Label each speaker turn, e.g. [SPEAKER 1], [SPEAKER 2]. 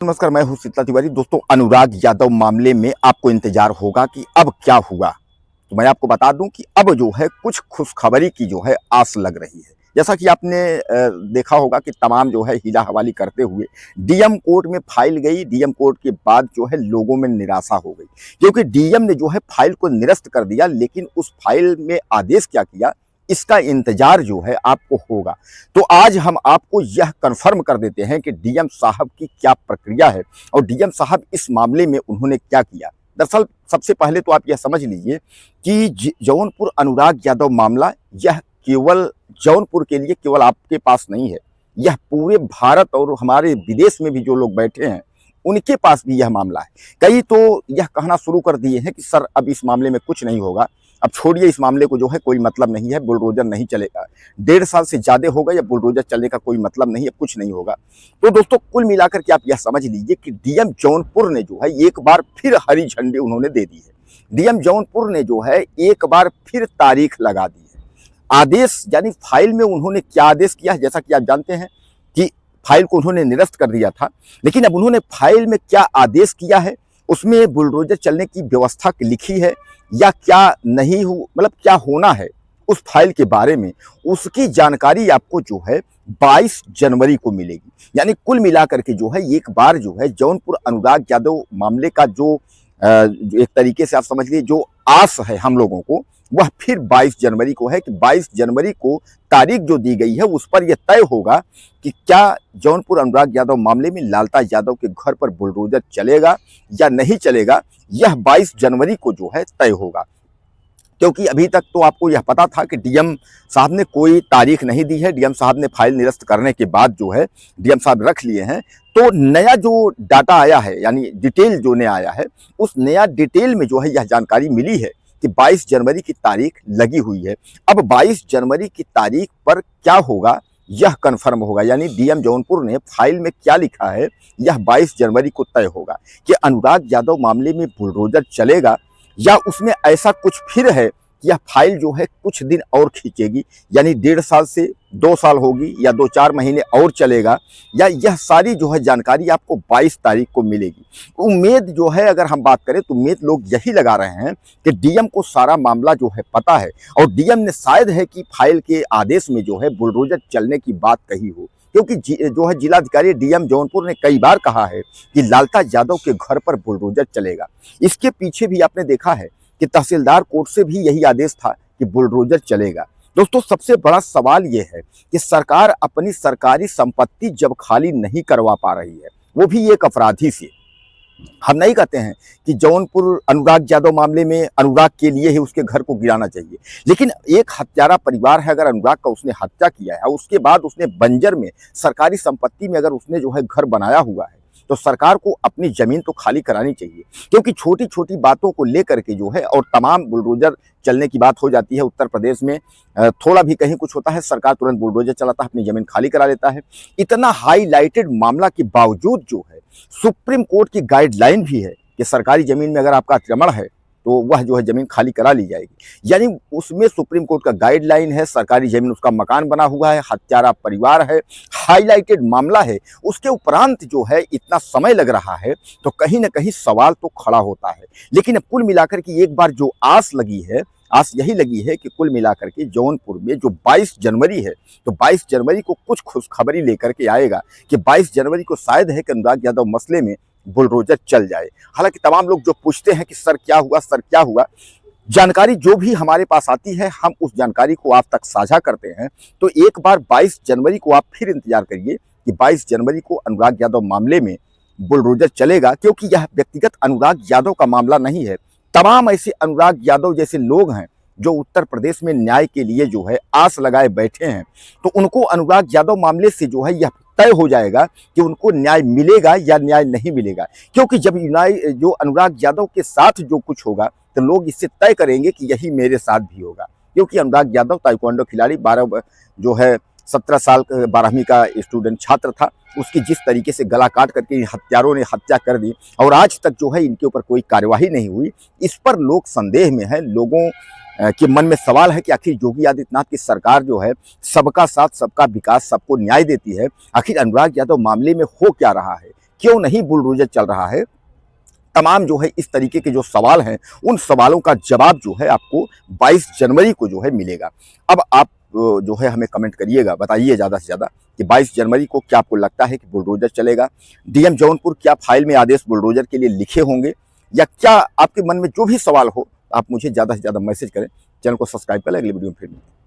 [SPEAKER 1] नमस्कार, मैं हूं शीतला तिवारी। दोस्तों, अनुराग यादव मामले में आपको इंतजार होगा कि अब क्या हुआ। तो मैं आपको बता दूं कि अब जो है कुछ खुशखबरी की जो है आस लग रही है। जैसा कि आपने देखा होगा कि तमाम जो है हीला हवाली करते हुए डीएम कोर्ट में फाइल गई। डीएम कोर्ट के बाद जो है लोगों में निराशा हो गई, क्योंकि डीएम ने जो है फाइल को निरस्त कर दिया, लेकिन उस फाइल में आदेश क्या किया इसका इंतजार जो है आपको होगा। तो आज हम आपको यह कन्फर्म कर देते हैं कि डीएम साहब की क्या प्रक्रिया है और डीएम साहब इस मामले में उन्होंने क्या किया। दरअसल सबसे पहले तो आप यह समझ लीजिए कि जौनपुर अनुराग यादव मामला यह केवल जौनपुर के लिए केवल आपके पास नहीं है, यह पूरे भारत और हमारे विदेश में भी जो लोग बैठे हैं उनके पास भी यह मामला है। कई तो यह कहना शुरू कर दिए हैं कि सर अब इस मामले में कुछ नहीं होगा, अब छोड़िए इस मामले को, जो है कोई मतलब नहीं है, बुलडोजर नहीं चलेगा। 1.5 साल से ज़्यादा हो गए, अब बुलडोजर चलने का कोई मतलब नहीं है, कुछ नहीं होगा। तो दोस्तों, कुल मिलाकर के आप यह समझ लीजिए कि डीएम जौनपुर ने जो है एक बार फिर हरी झंडी उन्होंने दे दी है। डीएम जौनपुर ने जो है एक बार फिर तारीख लगा दी है। आदेश यानी फाइल में उन्होंने क्या आदेश किया है, जैसा कि आप जानते हैं कि फाइल को उन्होंने निरस्त कर दिया था, लेकिन अब उन्होंने फाइल में क्या आदेश किया है, उसमें बुलडोजर चलने की व्यवस्था लिखी है या क्या नहीं हो, मतलब क्या होना है उस फाइल के बारे में, उसकी जानकारी आपको जो है 22 जनवरी को मिलेगी। यानी कुल मिलाकर के जो है एक बार जो है जौनपुर अनुराग यादव मामले का जो एक तरीके से आप समझ लीजिए जो आस है हम लोगों को, वह फिर 22 जनवरी को है कि 22 जनवरी को तारीख जो दी गई है उस पर यह तय होगा कि क्या जौनपुर अनुराग यादव मामले में लालता यादव के घर पर बुलडोजर चलेगा या नहीं चलेगा। यह 22 जनवरी को जो है तय होगा, क्योंकि अभी तक तो आपको यह पता था कि डीएम साहब ने कोई तारीख नहीं दी है। डीएम साहब ने फाइल निरस्त करने के बाद जो है डीएम साहब रख लिए हैं। तो नया जो डाटा आया है, यानी डिटेल जो नया आया है, उस नया डिटेल में जो है यह जानकारी मिली है कि 22 जनवरी की तारीख लगी हुई है। अब 22 जनवरी की तारीख पर क्या होगा यह कन्फर्म होगा, यानी डीएम जौनपुर ने फाइल में क्या लिखा है यह 22 जनवरी को तय होगा कि अनुराग यादव मामले में बुलडोजर चलेगा या उसमें ऐसा कुछ फिर है कि यह फाइल जो है कुछ दिन और खींचेगी, यानी 1.5 साल से 2 साल होगी या 2-4 महीने और चलेगा, या यह सारी जो है जानकारी आपको 22 तारीख को मिलेगी। उम्मीद जो है, अगर हम बात करें तो उम्मीद लोग यही लगा रहे हैं कि डीएम को सारा मामला जो है पता है और डीएम ने शायद है कि फाइल के आदेश में जो है बुलडोजर चलने की बात कही हो, क्योंकि जो है जिलाधिकारी डीएम जौनपुर ने कई बार कहा है कि लालता यादव के घर पर बुलडोजर चलेगा। इसके पीछे भी आपने देखा है कि तहसीलदार कोर्ट से भी यही आदेश था कि बुलडोजर चलेगा। दोस्तों, सबसे बड़ा सवाल यह है कि सरकार अपनी सरकारी संपत्ति जब खाली नहीं करवा पा रही है, वो भी एक अपराधी से। हम नहीं कहते हैं कि जौनपुर अनुराग यादव मामले में अनुराग के लिए ही उसके घर को गिराना चाहिए, लेकिन एक हत्यारा परिवार है, अगर अनुराग का उसने हत्या किया है और उसके बाद उसने बंजर में सरकारी संपत्ति में अगर उसने जो है घर बनाया हुआ है, तो सरकार को अपनी जमीन तो खाली करानी चाहिए। क्योंकि छोटी छोटी बातों को लेकर के जो है और तमाम बुलडोजर चलने की बात हो जाती है। उत्तर प्रदेश में थोड़ा भी कहीं कुछ होता है, सरकार तुरंत बुलडोजर चलाता है, अपनी जमीन खाली करा लेता है। इतना हाईलाइटेड मामला के बावजूद जो है सुप्रीम कोर्ट की गाइडलाइन भी है कि सरकारी जमीन में अगर आपका अतिक्रमण है तो वह जो है जमीन खाली करा ली जाएगी। यानी उसमें सुप्रीम कोर्ट का गाइडलाइन है, सरकारी जमीन उसका मकान बना हुआ है, हत्यारा परिवार है, हाईलाइटेड मामला है, उसके उपरांत जो है इतना समय लग रहा है, तो कहीं ना कहीं सवाल तो खड़ा होता है। लेकिन कुल मिलाकर के एक बार जो आस लगी है, आस यही लगी है कि कुल मिलाकर के जौनपुर में जो 22 जनवरी है, तो 22 जनवरी को कुछ खुशखबरी लेकर के आएगा कि 22 जनवरी को शायद है कि अनुराग यादव मसले में बुलडोजर चल जाए। हालांकि तमाम लोग जो पूछते हैं कि सर क्या हुआ, सर क्या हुआ, जानकारी जो भी हमारे पास आती है हम उस जानकारी को आप तक साझा करते हैं। तो एक बार 22 जनवरी को आप फिर इंतजार करिए कि 22 जनवरी को अनुराग यादव मामले में बुलडोजर चलेगा, क्योंकि यह व्यक्तिगत अनुराग यादव का मामला नहीं है। तमाम ऐसे अनुराग यादव जैसे लोग हैं जो उत्तर प्रदेश में न्याय के लिए जो है आस लगाए बैठे हैं, तो उनको अनुराग यादव मामले से जो है यह तय हो जाएगा कि उनको न्याय मिलेगा या न्याय नहीं मिलेगा। क्योंकि जब जो अनुराग यादव के साथ जो कुछ होगा तो लोग इससे तय करेंगे कि यही मेरे साथ भी होगा। क्योंकि अनुराग यादव ताइक्वांडो खिलाड़ी 17 साल 12वीं का स्टूडेंट छात्र था, उसकी जिस तरीके से गला काट करके हत्यारों ने हत्या कर दी और आज तक जो है इनके ऊपर कोई कार्यवाही नहीं हुई, इस पर लोग संदेह में हैं। लोगों के मन में सवाल है कि आखिर योगी आदित्यनाथ की सरकार जो है सबका साथ सबका विकास सबको न्याय देती है, आखिर अनुराग यादव मामले में हो क्या रहा है, क्यों नहीं बुलडोजर चल रहा है, तमाम जो है इस तरीके के जो सवाल हैं, उन सवालों का जवाब जो है आपको 22 जनवरी को जो है मिलेगा। अब आप जो है हमें कमेंट करिएगा, बताइए ज़्यादा से ज़्यादा कि 22 जनवरी को क्या आपको लगता है कि बुलडोजर चलेगा? डीएम जौनपुर क्या फाइल में आदेश बुलडोजर के लिए लिखे होंगे, या क्या आपके मन में जो भी सवाल हो आप मुझे ज़्यादा से ज़्यादा मैसेज करें। चैनल को सब्सक्राइब करें, अगली वीडियो में फिर मिलेंगे।